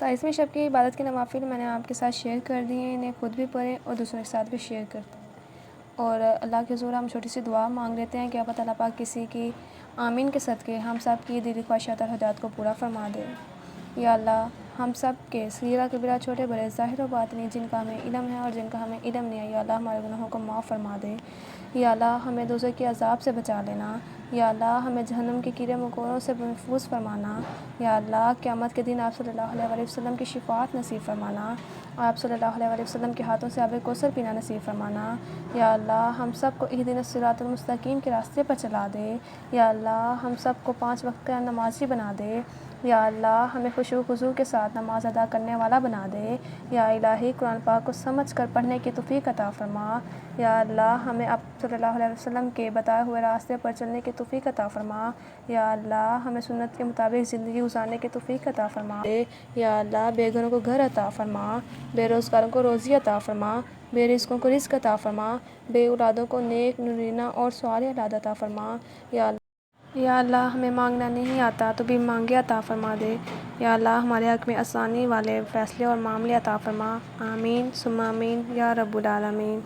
23ویں شب کی عبادت کے نوافل میں نے آپ کے ساتھ شیئر کر دی ہیں، انہیں خود بھی پڑھیں اور دوسروں کے ساتھ بھی شیئر کرتے ہیں۔ اور اللہ کے حضور ہم چھوٹی سی دعا مانگ لیتے ہیں کہ اللہ تعالیٰ پاک کسی کی آمین کے صدقے ہم سب کی دلی خواہشات اور حاجات کو پورا فرما دے۔ یا اللہ ہم سب کے صغیرہ کبیرہ چھوٹے بڑے ظاہر و باطنی جن کا ہمیں علم ہے اور جن کا ہمیں علم نہیں ہے، یا اللہ ہمارے گناہوں کو معاف فرما دے۔ یا اللہ ہمیں دوزخ کے عذاب سے بچا لینا۔ یا اللہ ہمیں جہنم کے کیڑے مکوڑوں سے محفوظ فرمانا۔ یا اللہ قیامت کے دن آپ صلی اللہ علیہ وسلم کی شفاعت نصیب فرمانا۔ آپ صلی اللہ علیہ وسلم کے ہاتھوں سے آب کوثر پینا نصیب فرمانا۔ یا اللہ ہم سب کو اہدنا الصراط المستقیم کے راستے پر چلا دے۔ یا اللہ ہم سب کو 5 وقت کا نمازی بنا دے۔ یا اللہ ہمیں خشوع و خضوع کے ساتھ نماز ادا کرنے والا بنا دے۔ یا الہی قرآن پاک کو سمجھ کر پڑھنے کی توفیق عطا فرما۔ یا اللہ ہمیں آپ صلی اللہ علیہ وسلم کے بتائے ہوئے راستے پر چلنے کی توفیق عطا فرما۔ یا اللہ ہمیں سنت کے مطابق زندگی گزارنے کی توفیق عطا فرما۔ یا اللہ بے گھروں کو گھر عطا فرما، بے روزگاروں کو روزی عطا فرما، بے رزقوں کو رزق عطا فرما، بے اولادوں کو نیک نورینہ اور صالح اولاد عطا فرما۔ یا اللہ ہمیں مانگنا نہیں آتا تو بھی مانگے عطا فرما دے۔ یا اللہ ہمارے حق میں آسانی والے فیصلے اور معاملے عطا فرما۔ آمین ثم آمین یا رب العالمین۔